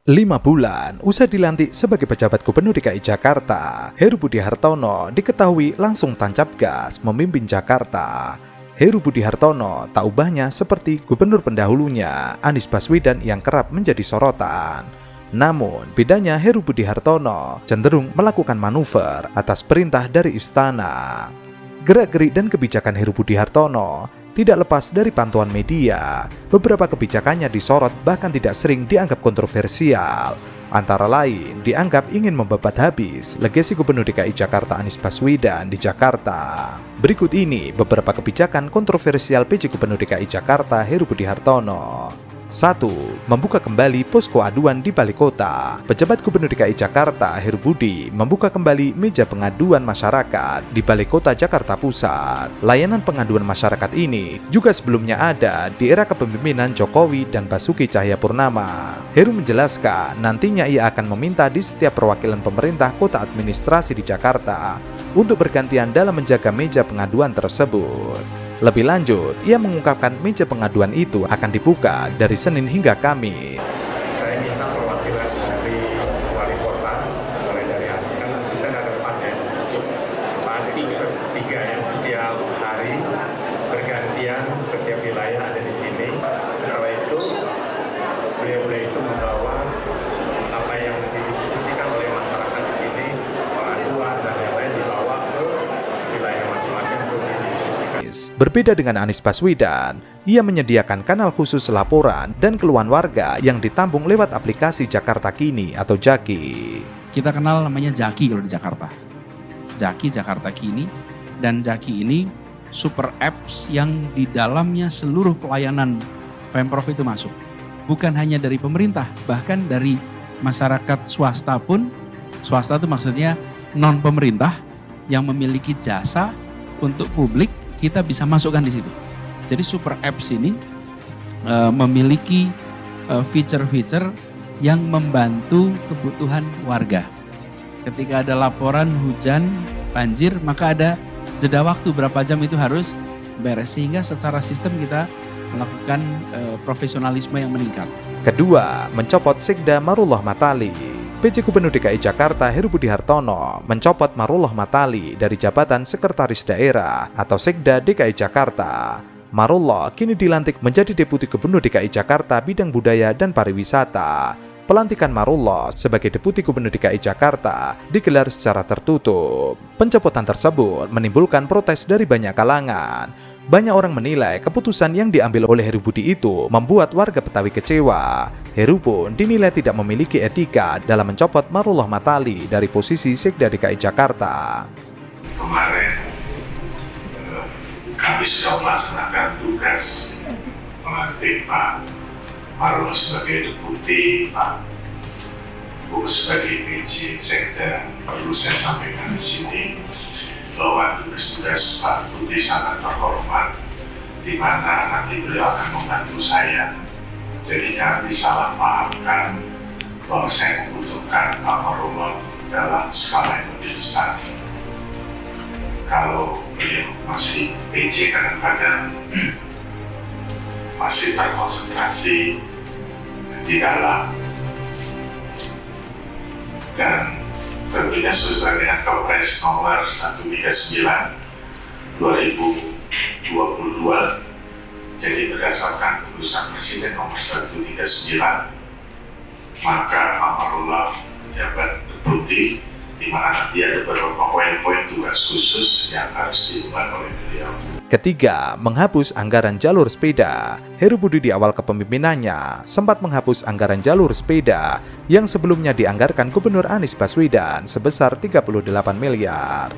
5 bulan usai dilantik sebagai pejabat Gubernur DKI Jakarta, Heru Budi Hartono diketahui langsung tancap gas memimpin Jakarta. Heru Budi Hartono tak ubahnya seperti gubernur pendahulunya, Anies Baswedan yang kerap menjadi sorotan. Namun, bedanya Heru Budi Hartono cenderung melakukan manuver atas perintah dari istana. Gerak-gerik dan kebijakan Heru Budi Hartono tidak lepas dari pantauan media. Beberapa kebijakannya disorot bahkan tidak sering dianggap kontroversial. Antara lain, dianggap ingin membabat habis legasi Gubernur DKI Jakarta Anies Baswedan di Jakarta. Berikut ini beberapa kebijakan kontroversial PJ Gubernur DKI Jakarta Heru Budi Hartono. 1. Membuka kembali posko aduan di balai kota. Pejabat Gubernur DKI Jakarta Heru Budi membuka kembali meja pengaduan masyarakat di Balai Kota Jakarta Pusat. Layanan pengaduan masyarakat ini juga sebelumnya ada di era kepemimpinan Jokowi dan Basuki Cahayapurnama. Heru menjelaskan nantinya ia akan meminta di setiap perwakilan pemerintah kota administrasi di Jakarta untuk bergantian dalam menjaga meja pengaduan tersebut. Lebih lanjut, ia mengungkapkan meja pengaduan itu akan dibuka dari Senin hingga Kamis. Saya minta perwakilan dari wali kota, mulai dari asisten ada 4 ya. 3 ya, setiap hari bergantian, setiap wilayah ada di sini. Setelah itu, beliau-beliau itu membawa apa yang didiskusikan oleh masyarakat di sini, pengaduan dan lain-lain dibawa ke wilayah masing-masing untuk didiskusikan. Berbeda dengan Anies Baswedan, ia menyediakan kanal khusus laporan dan keluhan warga yang ditampung lewat aplikasi Jakarta Kini atau Jaki. Kita kenal namanya Jaki kalau di Jakarta. Jaki Jakarta Kini, dan Jaki ini super apps yang di dalamnya seluruh pelayanan Pemprov itu masuk. Bukan hanya dari pemerintah, bahkan dari masyarakat swasta pun. Swasta itu maksudnya non pemerintah yang memiliki jasa untuk publik, kita bisa masukkan di situ. Jadi super apps ini memiliki feature-feature yang membantu kebutuhan warga. Ketika ada laporan hujan, banjir, maka ada jeda waktu berapa jam itu harus beres, sehingga secara sistem kita melakukan profesionalisme yang meningkat. Kedua, mencopot Sekda Marullah Matali. PJ Gubernur DKI Jakarta Heru Budi Hartono mencopot Marullah Matali dari jabatan Sekretaris Daerah atau Sekda DKI Jakarta. Marullah kini dilantik menjadi Deputi Gubernur DKI Jakarta Bidang Budaya dan Pariwisata. Pelantikan Marullah sebagai Deputi Gubernur DKI Jakarta digelar secara tertutup. Pencopotan tersebut menimbulkan protes dari banyak kalangan. Banyak orang menilai keputusan yang diambil oleh Heru Budi itu membuat warga Betawi kecewa. Heru pun dinilai tidak memiliki etika dalam mencopot Marullah Matali dari posisi Sekda DKI Jakarta. Kemarin kami sudah melaksanakan tugas melantik Pak Marullah sebagai Deputi, Pak Bu sebagai PJ Sekda. Perlu saya sampaikan di sini bahwa tugas-tugas Pak Budi sangat terhormat, di mana nanti beliau akan membantu saya. Jadi jangan disalahpahamkan bahwa saya membutuhkan Pak Marullah dalam skala yang lebih besar. Kalau beliau masih PJ kadang-kadang masih terkonsentrasi di dalam, dan tentunya sesuai dengan Kepres nomor 139 2022. Jadi berdasarkan keputusan Presiden nomor 139, maka Pak Marullah menjabat Deputi, di mana nanti ada beberapa poin-poin tugas khusus yang harus diemban oleh beliau. Ketiga, menghapus anggaran jalur sepeda. Heru Budi di awal kepemimpinannya sempat menghapus anggaran jalur sepeda yang sebelumnya dianggarkan Gubernur Anies Baswedan sebesar 38 miliar.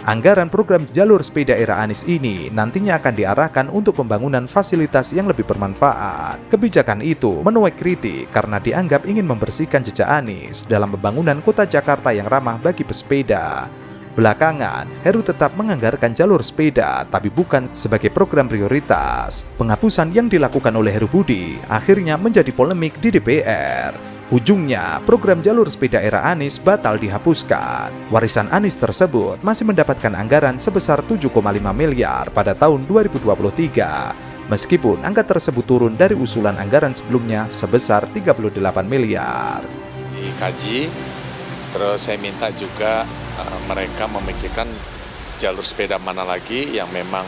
Anggaran program jalur sepeda era Anies ini nantinya akan diarahkan untuk pembangunan fasilitas yang lebih bermanfaat. Kebijakan itu menuai kritik karena dianggap ingin membersihkan jejak Anies dalam pembangunan kota Jakarta yang ramah bagi pesepeda. Belakangan, Heru tetap menganggarkan jalur sepeda, tapi bukan sebagai program prioritas. Penghapusan yang dilakukan oleh Heru Budi akhirnya menjadi polemik di DPR. Ujungnya, program jalur sepeda era Anies batal dihapuskan. Warisan Anies tersebut masih mendapatkan anggaran sebesar 7,5 miliar pada tahun 2023. meskipun angka tersebut turun dari usulan anggaran sebelumnya sebesar 38 miliar. Dikaji, terus saya minta juga mereka memikirkan jalur sepeda mana lagi yang memang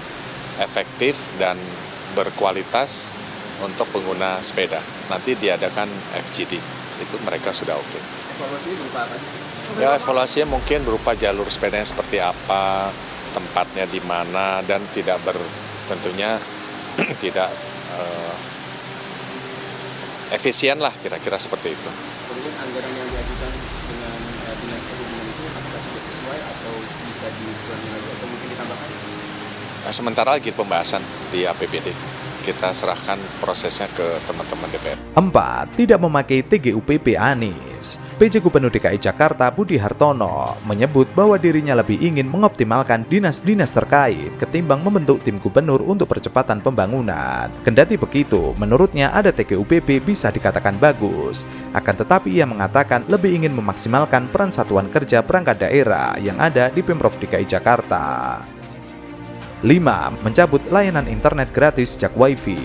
efektif dan berkualitas untuk pengguna sepeda. Nanti diadakan FGD, itu mereka sudah oke. Evaluasinya berupa apa sih? Ya, evaluasinya mungkin berupa jalur sepedanya seperti apa, tempatnya di mana, dan tentunya tidak efisien lah, kira-kira seperti itu. Kemudian anggaran yang diajukan dengan dinas perhubungan itu apakah sudah sesuai atau bisa dikurangi lagi atau mungkin ditambahkan? Nah, sementara lagi pembahasan di APBD. Kita serahkan prosesnya ke teman-teman DPR. 4. Tidak memakai TGUPP Anies. PJ Gubernur DKI Jakarta Budi Hartono menyebut bahwa dirinya lebih ingin mengoptimalkan dinas-dinas terkait ketimbang membentuk tim gubernur untuk percepatan pembangunan. Kendati begitu, menurutnya ada TGUPP bisa dikatakan bagus. Akan tetapi ia mengatakan lebih ingin memaksimalkan peran satuan kerja perangkat daerah yang ada di Pemprov DKI Jakarta. 5. Mencabut layanan internet gratis Jak Wifi.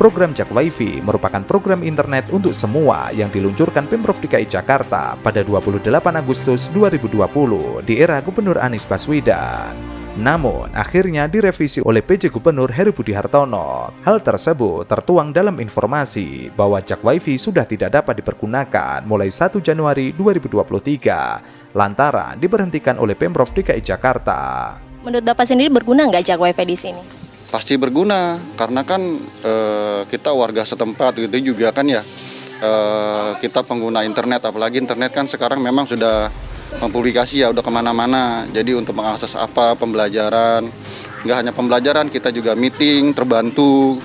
Program Jak Wifi merupakan program internet untuk semua yang diluncurkan Pemprov DKI Jakarta pada 28 Agustus 2020 di era Gubernur Anies Baswedan. Namun, akhirnya direvisi oleh PJ Gubernur Heru Budi Hartono. Hal tersebut tertuang dalam informasi bahwa Jak Wifi sudah tidak dapat dipergunakan mulai 1 Januari 2023 lantaran diberhentikan oleh Pemprov DKI Jakarta. Menurut Bapak sendiri berguna nggak Jak Wifi di sini? Pasti berguna, karena kan kita warga setempat gitu juga kan ya, kita pengguna internet, apalagi internet kan sekarang memang sudah mempublikasi ya, udah kemana-mana. Jadi untuk mengakses pembelajaran, nggak hanya pembelajaran, kita juga meeting terbantu.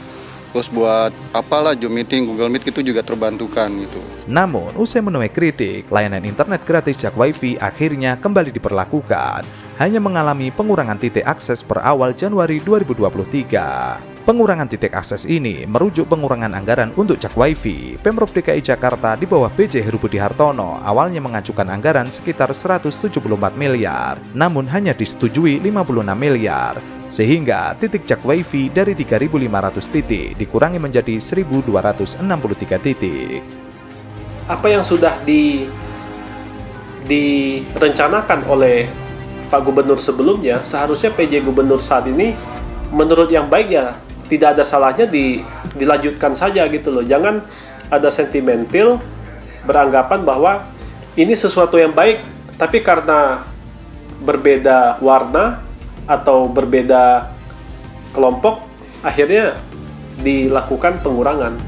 Terus buat apalah Zoom meeting, Google Meet itu juga terbantukan gitu. Namun, usai menuai kritik, layanan internet gratis Jak Wifi akhirnya kembali diperlakukan, hanya mengalami pengurangan titik akses per awal Januari 2023. Pengurangan titik akses ini merujuk pengurangan anggaran untuk Jak Wifi. Pemprov DKI Jakarta di bawah PJ Heru Budi Hartono awalnya mengajukan anggaran sekitar 174 miliar, namun hanya disetujui 56 miliar. Sehingga titik Jak Wifi dari 3.500 titik dikurangi menjadi 1.263 titik. Apa yang sudah direncanakan oleh Pak Gubernur sebelumnya, seharusnya PJ Gubernur saat ini menurut yang baik ya tidak ada salahnya dilanjutkan saja gitu loh. Jangan ada sentimental beranggapan bahwa ini sesuatu yang baik, tapi karena berbeda warna atau berbeda kelompok, akhirnya dilakukan pengurangan.